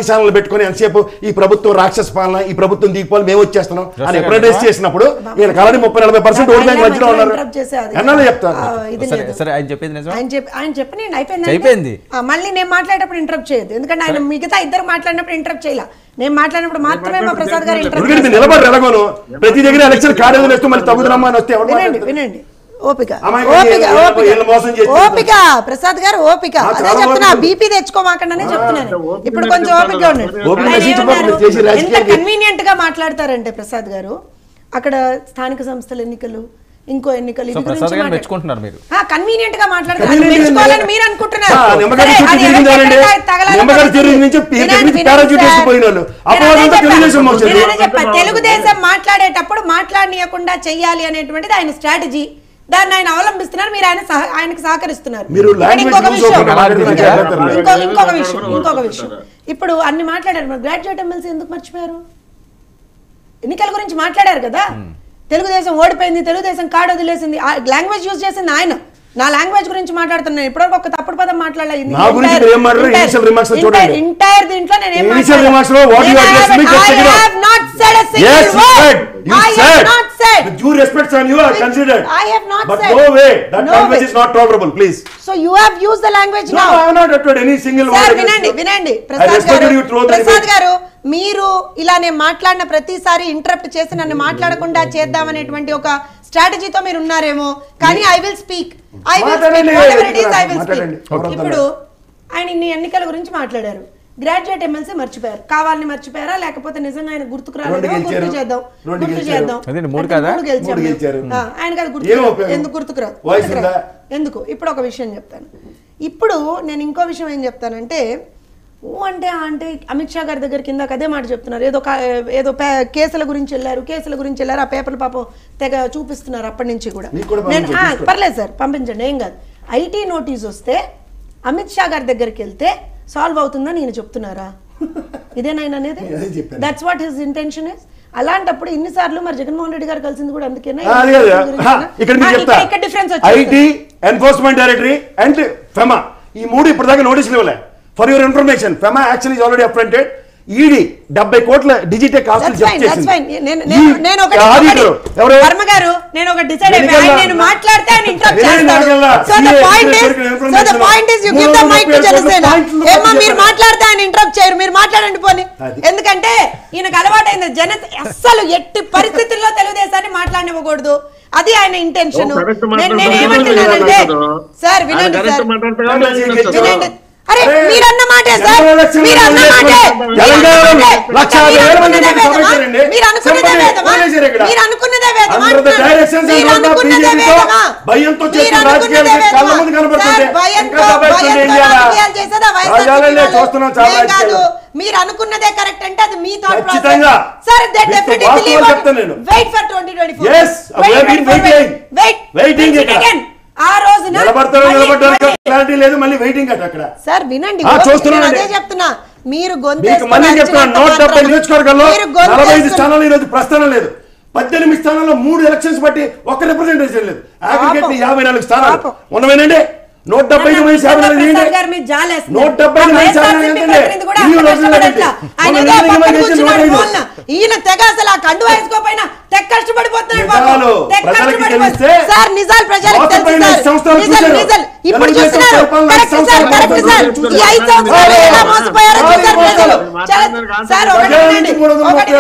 Channel పెట్టుకొని ఎంతసేపు ఈ ప్రభుత్వం రాక్షస పాలన ఈ ప్రభుత్వం దిగిపోవాలి మేము వచ్చేస్తున్నాం అని ఎప్పుడైనా చేసినప్పుడు ఈయన కాలని 30-40% ఓటు బ్యాంక్ మధ్యలో ఉన్నారు ఎన్నాళ్ళు చెప్తారు ఆయన చెప్పండి అయిపోయింది మళ్ళీ నేను మాట్లాడేటప్పుడు ఇంటరప్ట్ చేయదు ఎందుకంటే ఆయన మిగతా ఇద్దరు మాట్లాడినప్పుడు ఇంటరప్ట్ చేయాల నేను మాట్లాడినప్పుడు మాత్రమే మా ప్రసాద్ గారు ఇంటరప్ట్ నిలబడి ఎలాగోను ప్రతి దగ్గర ఎలక్షన్ కార్డు వేస్తూ మళ్ళీ తగ్గుదమ్మా అని వస్తే వినండి ఓపిక ప్రసాద్ గారు ఓపిక అదే చెప్తున్నా బీపీ తెచ్చుకోమాకండి చెప్తున్నాను ఇప్పుడు కొంచెం ఓపిక ఎంత కన్వీనియంట్ గా మాట్లాడతారంటే ప్రసాద్ గారు అక్కడ స్థానిక సంస్థల ఎన్నికలు ఇంకో ఎన్నికలు కన్వీనియంట్ గా మాట్లాడతారు మీరు అనుకుంటున్నారు తెలుగుదేశం మాట్లాడేటప్పుడు మాట్లాడనీయకుండా చెయ్యాలి అనేటువంటిది ఆయన స్ట్రాటజీ దాన్ని ఆయన అవలంబిస్తున్నారు మీరు ఆయనకు సహకరిస్తున్నారు ఇంకొక విషయం ఇప్పుడు అన్ని మాట్లాడారు గ్రాడ్యుయేట్ ఎమ్మెల్సీ ఎందుకు మర్చిపోయారు ఎన్నికల గురించి మాట్లాడారు కదా తెలుగుదేశం ఓడిపోయింది తెలుగుదేశం కార్డు వదిలేసింది లాంగ్వేజ్ యూజ్ చేసింది ఆయన నా లాంగ్వేజ్ గురించి మాట్లాడుతున్నాను ఇప్పటివరకు ఒక తప్పుడు పదం మాట్లాడలేదు ఎంటైర్ దీంట్లో Due respect on you are considered. I have not but said. But no way. That no language way. is not tolerable, please. So you have used the language no, now. No, I have not uttered any single word. Sir, వినండి. ప్రసాద్ గారు మీరు ఇలా నేను మాట్లాడిన ప్రతిసారి interrupt చేసి నన్ను మాట్లాడకుండా చేద్దామనేటువంటి ఒక స్ట్రాటజీతో మీరు ఉన్నారేమో కానీ I will speak. Whatever it is, I will speak. ఇప్పుడు ఆయన ఇన్ని ఎన్నికల గురించి మాట్లాడారు గ్రాడ్యుయేట్ ఎమ్మెల్సీ మర్చిపోయారు కావాలని మర్చిపోయారా లేకపోతే నిజంగా ఆయన గుర్తుకు రాలేదో గుర్తు చేద్దాం ఆయన కదా ఎందుకు గుర్తుకు రాదు ఎందుకు ఇప్పుడు ఒక విషయం చెప్తాను ఇప్పుడు నేను ఇంకో విషయం ఏం చెప్తానంటే అంటే అమిత్ షా గారి దగ్గర కింద అదే మాట చెప్తున్నారు ఏదో కేసుల గురించి వెళ్ళారు ఆ పేపర్లు పాపం తెగ చూపిస్తున్నారు అప్పటి నుంచి కూడా నేను పర్లేదు సార్ పంపించండి ఏం కాదు ఐటీ నోటీస్ వస్తే అమిత్ షా గారి దగ్గరికి వెళ్తే సాల్వ్ అవుతుందని నేను చెప్తున్నారా ఇదేనైనా అనేది that's what his intention is అలాంటప్పుడు ఇన్నిసార్లు మరి జగన్మోహన్ రెడ్డి గారు కలిసింది కూడా అందుకేనా ఇక్కడ difference IT enforcement directorate and FEMA ఈ మూడు ఇప్పటిదాకా నోటీసులు ఇవ్వలే for your information FEMA actually is already అప్రెంటెడ్ ఈడీ 70 కోట్ల డిజిటెక్ ఆస్తులు జప్తు చేసింది వర్మ గారు నేను ఒక డిసైడ్ అయిపోయాను నేను మాట్లాడితే ఆయన ఇంటరప్ట్ చేస్తాడు so the point is you give the mic to Janasena ఏమా మీరు మాట్లాడితే ఆయన ఇంటరప్ట్ చేయరు మీరు మాట్లాడండి పోని ఎందుకంటే ఈయనకు అలవాటైంది అస్సలు ఎట్టి పరిస్థితుల్లో తెలుగుదేశాన్ని మాట్లాడనివ్వకూడదు అది ఆయన ఇంటెన్షన్ నేను ఏమంటున్నానంటే సార్ వినండి అరే మీరన్న మాటే సార్ మీరన్న మాటే మీరు అనుకున్నదే వేదమా భయంతో మీరు అనుకున్నదే కరెక్ట్ అంటే అది మీ thought process sir that definitely wait for 2024 yes we have been waiting again ఆ రోజు క్లారిటీ లేదు మళ్ళీ వెయిటింగ్ అక్కడ సార్ వినండి అదే చెప్తున్నా మీరు మళ్ళీ చెప్తున్నా 170 నియోజకవర్గాల్లో 45 స్థానాలు ఈరోజు ప్రస్థానం లేదు 18 స్థానాల్లో 3 ఎలక్షన్స్ బట్టి ఒక్క రిప్రజెంటేషన్ లేదు అగ్రిగేట్ 54 స్థానాలు ఉన్నవేనండి 170 ఈయన తెగ అసలు ఆ కండు వేసుకోపోయినా తెగ కష్టపడిపోతున్నాడు సార్ నిజాలు ప్రజలకు తెలుసు ఇప్పుడు చూస్తున్నారు కరెక్ట్ సార్ ఈ 5 సంవత్సరాలు ఎలా మోసపోయారో చూసారు ప్రజలు సార్ ఒకటి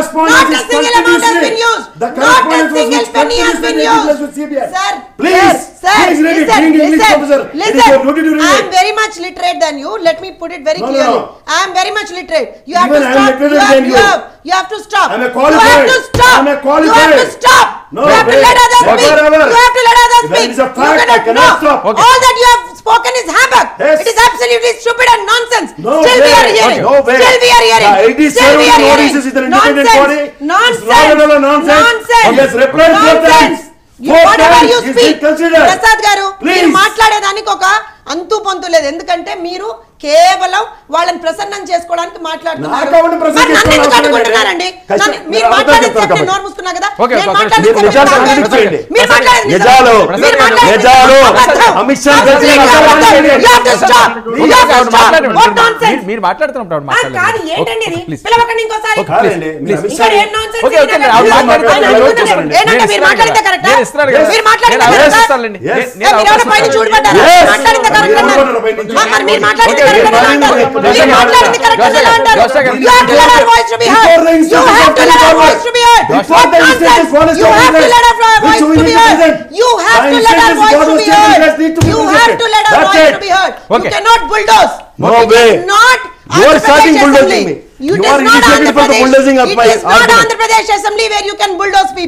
not a single amount has been used. Not a single penny has been used. Sir, please, listen. I am very much literate than you. Let me put it very clearly. I am very much literate. You have to stop. You have to stop. I'm a qualified. You have to stop. No, you have to let others speak. You have to let others speak. That is a fact. I cannot stop. All that you have spoken is humbug. It is absolutely stupid and nonsense. Still we are hearing. Still we are hearing. Still we are hearing. Nonsense. Whatever you speak. Prasad గారు మీరు మాట్లాడేదానికి ఒక అంతు పొంతు లేదు ఎందుకంటే మీరు కేవలం వాళ్ళని ప్రసన్నం చేసుకోవడానికి మాట్లాడుతున్నారు. నాకు ఆవిడ ప్రసన్నం మరి నన్ను ఎందుకు చేసుకోవడం అడ్డుకుంటున్నారండి? అవసరం మీరు లేదు. మాట్లాడితే చెప్తారు నేను నోరు మూసుకున్నా కదా? ఓకే, నేను ఓకే, మాట్లాడితే మీరు నిజాలు మీరు కాంట్రాడిక్ట్ చేయండి. మీరు మాట్లాడేది నిజం. నిజాలు మీరు మాట్లాడేది నిజాలు అబద్ధం. అమిత్ షా అబద్ధం. చేసిన You have to stop. You have to stop. What nonsense? మీరు మాట్లాడుతున్నప్పుడు ఆవిడ కాదు మాట్లాడలేదు. ఏంటండి ఇది? ప్లీజ్. పిలవకండి ఇంకోసారి. కాదండి, మీరు అమిత్ షా ఇక్కడ ఏం nonsense ఓకే, ఓకే, ఇది? ఆవిడ మాట్లాడితే ఆయన నేను అనుకుంటున్నారు. చూస్తానండి. ఏంటంటే మీరు మాట్లాడితే కరెక్టా? నేను ఇస్తున్నాను కదా. మీరు మాట్లాడితే నేను కరెక్టా? ఇస్తానులేండి. Yes. నేను మీరు ఎవరైనా పైన చూడబడ్డారా? Yes. మాట్లాడింది కరెక్ట్ అన్నారు. మరి మీరు మాట్లాడింది కరెక్ట్ ఎలా అంటారు? మీరు మాట్లాడింది కరెక్ట్ ఎలా అంటారు? You have to let our voice to be heard. You have to let our voice to be heard. Before the incident was You have to let our voice to be heard. You have to let our voice to be heard. You have to let our voice to be heard. You Okay. cannot bulldoze. No It way. is not You are Andhra starting Pradesh bulldozing Assembly. me. You You is are not initiating Andhra for the Pradesh. bulldozing of It my is not argument. Andhra Pradesh Assembly where you can bulldoze people.